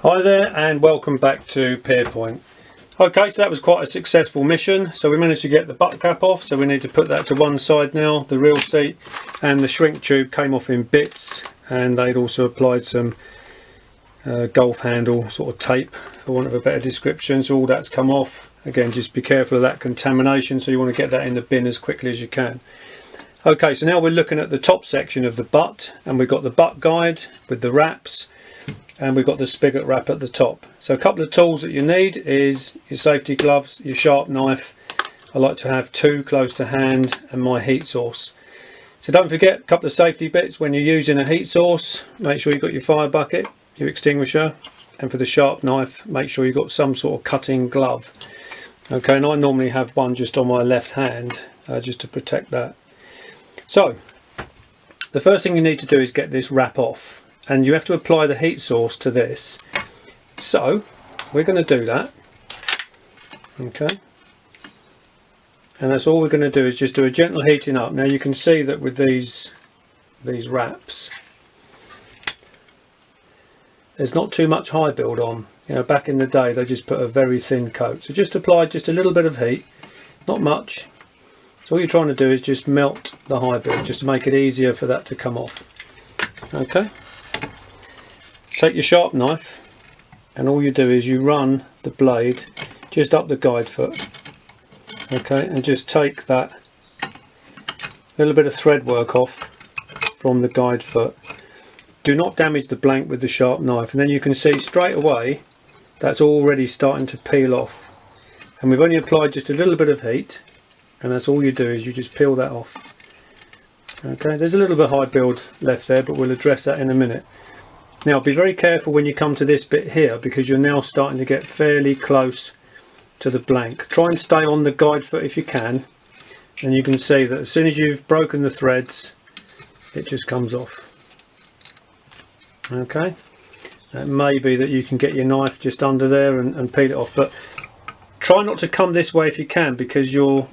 Hi there and welcome back to PierPoint. Okay, so that was quite a successful mission. So we managed to get the butt cap off, so we need to put that to one side now. The real seat and the shrink tube came off in bits, and they'd also applied some golf handle sort of tape, for want of a better description. So all that's come off. Again, just be careful of that contamination, so you want to get that in the bin as quickly as you can. Okay, so now we're looking at the top section of the butt, and we've got the butt guide with the wraps, and we've got the spigot wrap at the top. So a couple of tools that you need is your safety gloves, your sharp knife. I like to have two close to hand, and my heat source. So don't forget a couple of safety bits when you're using a heat source. Make sure you've got your fire bucket, your extinguisher, and for the sharp knife, make sure you've got some sort of cutting glove. Okay, and I normally have one just on my left hand, just to protect that. So the first thing you need to do is get this wrap off, and you have to apply the heat source to this. So we're going to do that. Okay, and that's all we're going to do, is just do a gentle heating up. Now you can see that with these wraps, there's not too much high build on. You know, back in the day they just put a very thin coat, so just apply just a little bit of heat, not much. So all you're trying to do is just melt the high build, just to make it easier for that to come off. Okay, take your sharp knife, and all you do is you run the blade just up the guide foot. Okay, and just take that little bit of thread work off from the guide foot. Do not damage the blank with the sharp knife, and then you can see straight away that's already starting to peel off, and we've only applied just a little bit of heat, and that's all you do, is you just peel that off. Okay, there's a little bit of high build left there, but we'll address that in a minute. Now be very careful when you come to this bit here, because you're now starting to get fairly close to the blank. Try and stay on the guide foot if you can, and you can see that as soon as you've broken the threads, it just comes off. Okay, it may be that you can get your knife just under there and peel it off, but try not to come this way if you can, because you're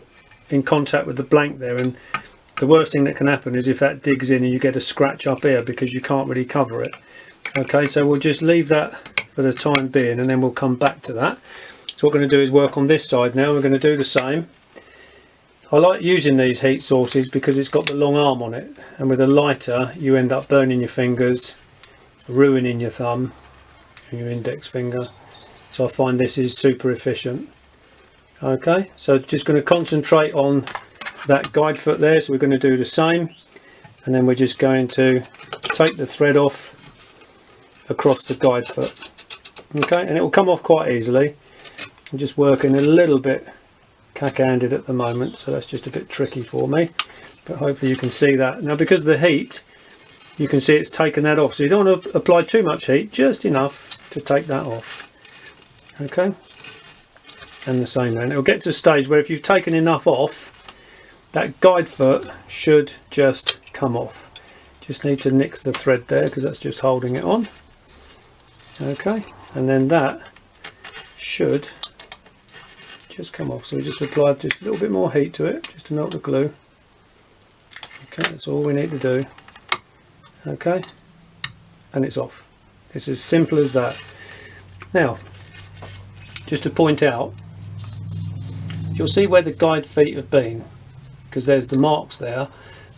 in contact with the blank there, and the worst thing that can happen is if that digs in and you get a scratch up here, because you can't really cover it. Okay, so we'll just leave that for the time being, and then we'll come back to that. So what we're going to do is work on this side now. We're going to do the same. I like using these heat sources because it's got the long arm on it, and with a lighter you end up burning your fingers, ruining your thumb and your index finger. So I find this is super efficient. Okay, so just going to concentrate on that guide foot there. So we're going to do the same, and then we're just going to take the thread off across the guide foot. Okay, and it will come off quite easily. I'm just working a little bit cack-handed at the moment, so that's just a bit tricky for me, but hopefully you can see that. Now because of the heat, you can see it's taken that off, so you don't want to apply too much heat, just enough to take that off. Okay, and the same then. It'll get to a stage where if you've taken enough off, that guide foot should just come off. Just need to nick the thread there, because that's just holding it on. Okay, and then that should just come off. So we just apply just a little bit more heat to it, just to melt the glue. Okay, that's all we need to do. Okay, and it's off. It's as simple as that. Now, just to point out, you'll see where the guide feet have been, because there's the marks there,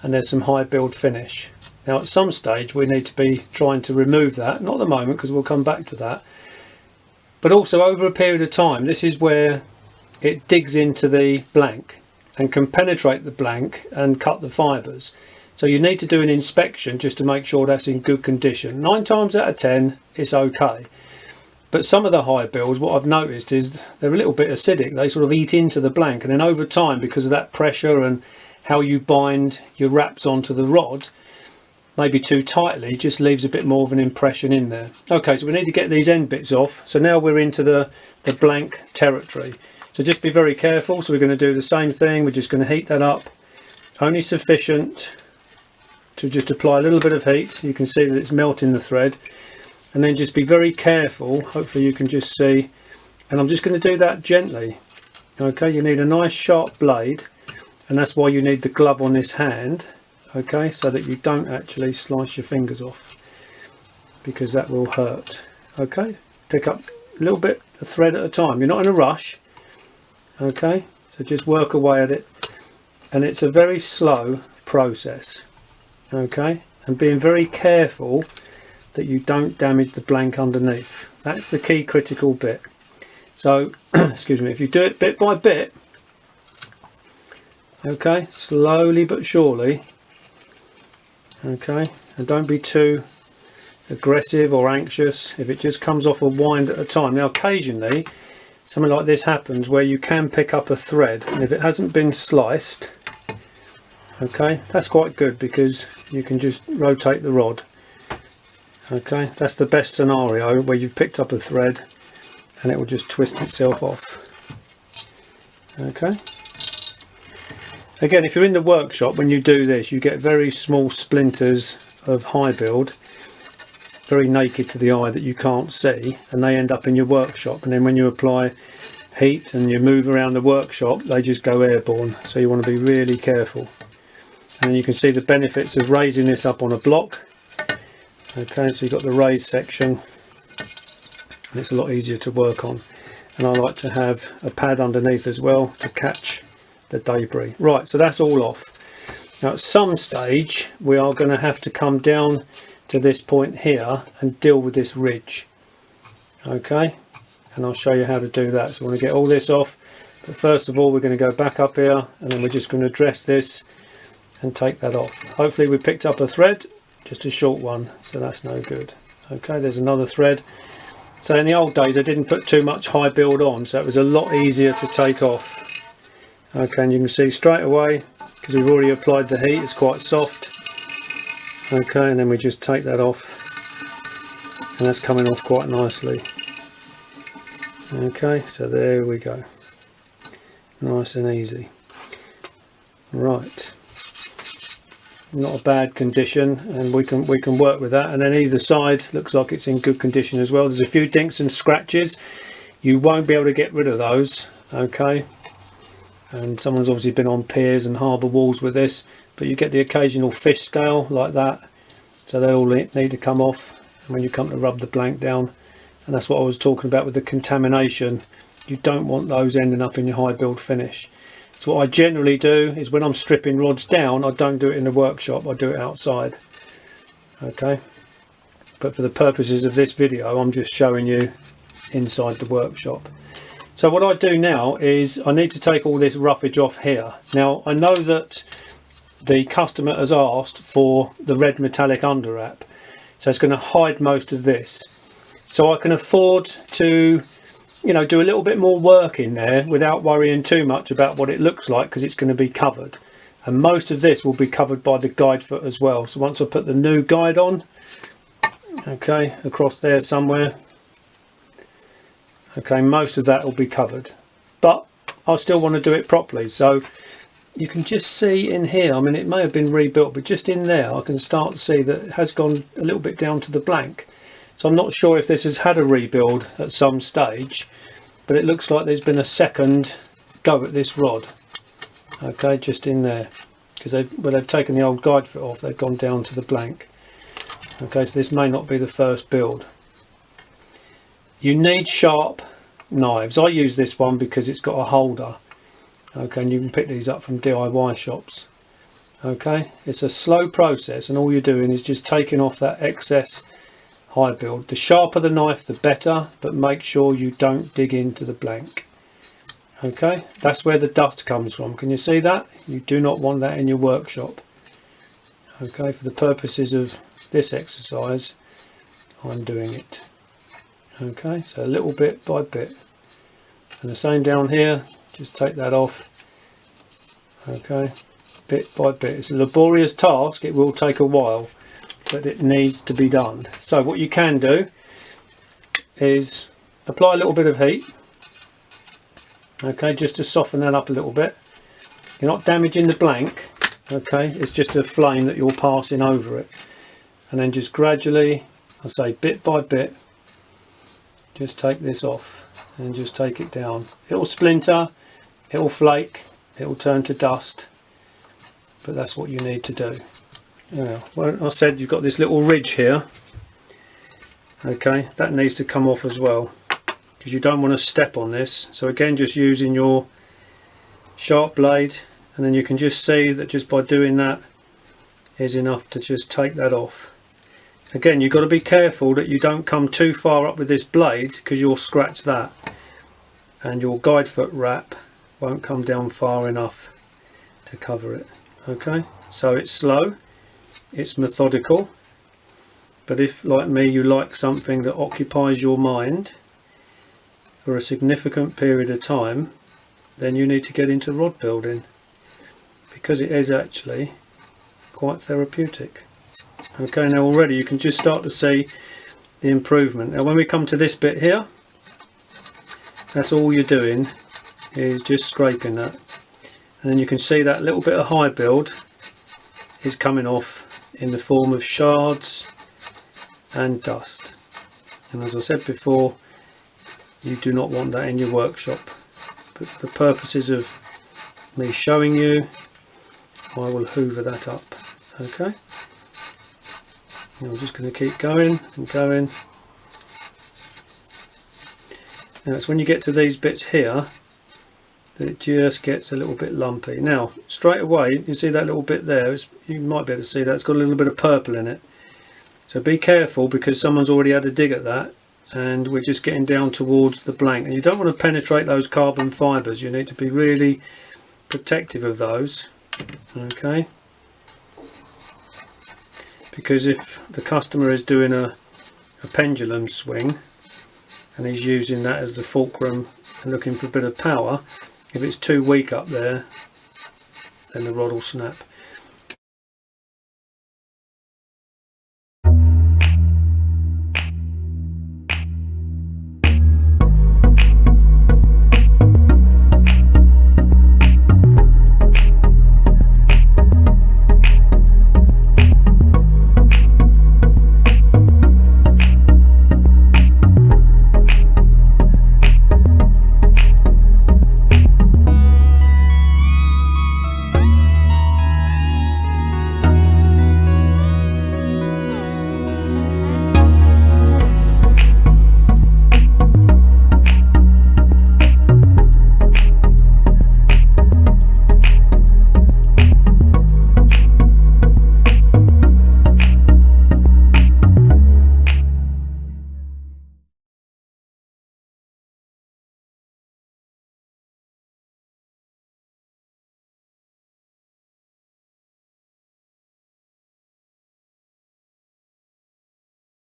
and there's some high build finish. Now at some stage we need to be trying to remove that, not at the moment because we'll come back to that, but also over a period of time. This is where it digs into the blank and can penetrate the blank and cut the fibres. So you need to do an inspection just to make sure that's in good condition. 9 times out of 10 it's okay, but some of the high builds, what I've noticed is they're a little bit acidic. They sort of eat into the blank, and then over time, because of that pressure and how you bind your wraps onto the rod, maybe too tightly, just leaves a bit more of an impression in there. Okay, so we need to get these end bits off. So now we're into the blank territory. So just be very careful. So we're going to do the same thing. We're just going to heat that up, only sufficient to just apply a little bit of heat. You can see that it's melting the thread, and then just be very careful. Hopefully you can just see, and I'm just going to do that gently. Okay, you need a nice sharp blade, and that's why you need the glove on this hand. Okay, so that you don't actually slice your fingers off, because that will hurt. Okay, pick up a little bit of thread at a time. You're not in a rush, okay, so just work away at it, and it's a very slow process, okay, and being very careful that you don't damage the blank underneath. That's the key critical bit. So excuse me, if you do it bit by bit, okay, slowly but surely, okay, and don't be too aggressive or anxious if it just comes off a wind at a time. Now occasionally something like this happens where you can pick up a thread, and if it hasn't been sliced, okay, that's quite good because you can just rotate the rod. Okay, that's the best scenario, where you've picked up a thread and it will just twist itself off. Okay, again, if you're in the workshop, when you do this, you get very small splinters of high build, very naked to the eye, that you can't see, and they end up in your workshop, and then when you apply heat and you move around the workshop, they just go airborne. So you want to be really careful. And you can see the benefits of raising this up on a block. Okay, so you've got the raised section and it's a lot easier to work on, and I like to have a pad underneath as well to catch the debris. Right, so that's all off. Now at some stage we are going to have to come down to this point here and deal with this ridge, okay, and I'll show you how to do that. So we're going to get all this off, but first of all we're going to go back up here, and then we're just going to dress this and take that off. Hopefully we picked up a thread, just a short one, so that's no good. Okay, there's another thread. So in the old days I didn't put too much high build on, so it was a lot easier to take off. Okay, and you can see straight away, because we've already applied the heat, it's quite soft. Okay, and then we just take that off, and that's coming off quite nicely. Okay, so there we go, nice and easy. Right, not a bad condition, and we can work with that. And then either side looks like it's in good condition as well. There's a few dinks and scratches, you won't be able to get rid of those, okay, and someone's obviously been on piers and harbour walls with this, but you get the occasional fish scale like that, so they all need to come off. And when you come to rub the blank down, and that's what I was talking about with the contamination, you don't want those ending up in your high build finish. So what I generally do is, when I'm stripping rods down, I don't do it in the workshop, I do it outside. Okay, but for the purposes of this video I'm just showing you inside the workshop. So what I do now is I need to take all this roughage off here. Now I know that the customer has asked for the red metallic underwrap, so it's going to hide most of this, so I can afford to, you know, do a little bit more work in there without worrying too much about what it looks like, because it's going to be covered, and most of this will be covered by the guide foot as well. So once I put the new guide on, okay, across there somewhere, okay, most of that will be covered, but I still want to do it properly. So you can just see in here, I mean it may have been rebuilt, but just in there I can start to see that it has gone a little bit down to the blank. So I'm not sure if this has had a rebuild at some stage, but it looks like there's been a second go at this rod. Okay, just in there, because they've taken the old guide foot off, they've gone down to the blank. Okay, so this may not be the first build. You need sharp knives. I use this one because it's got a holder. Okay, and you can pick these up from DIY shops. Okay, it's a slow process, and all you're doing is just taking off that excess high build. The sharper the knife the better, but make sure you don't dig into the blank. Okay, that's where the dust comes from. Can you see that? You do not want that in your workshop. Okay, for the purposes of this exercise I'm doing it. Okay, so a little bit by bit, and the same down here, just take that off. Okay, bit by bit. It's a laborious task, it will take a while, but it needs to be done. So what you can do is apply a little bit of heat, okay, just to soften that up a little bit. You're not damaging the blank, okay, it's just a flame that you're passing over it, and then just gradually, I say bit by bit, just take this off and just take it down. It will splinter, it will flake, it will turn to dust, but that's what you need to do. Well, I said you've got this little ridge here, Okay, that needs to come off as well, because you don't want to step on this. So again, just using your sharp blade, and then you can just see that just by doing that is enough to just take that off. Again, you've got to be careful that you don't come too far up with this blade, because you'll scratch that, and your guide foot wrap won't come down far enough to cover it. Okay, so it's slow, it's methodical, but if, like me, you like something that occupies your mind for a significant period of time, then you need to get into rod building, because it is actually quite therapeutic. Okay, now already you can just start to see the improvement. Now when we come to this bit here, that's all you're doing is just scraping that, and then you can see that little bit of high build is coming off in the form of shards and dust. And as I said before, you do not want that in your workshop, but for the purposes of me showing you, I will hoover that up. Okay, and I'm just going to keep going and going. Now it's when you get to these bits here that it just gets a little bit lumpy. Now straight away you see that little bit there, you might be able to see that it's got a little bit of purple in it. So be careful, because someone's already had a dig at that, and we're just getting down towards the blank, and you don't want to penetrate those carbon fibres. You need to be really protective of those. Okay, because if the customer is doing a pendulum swing and he's using that as the fulcrum and looking for a bit of power, if it's too weak up there, then the rod will snap.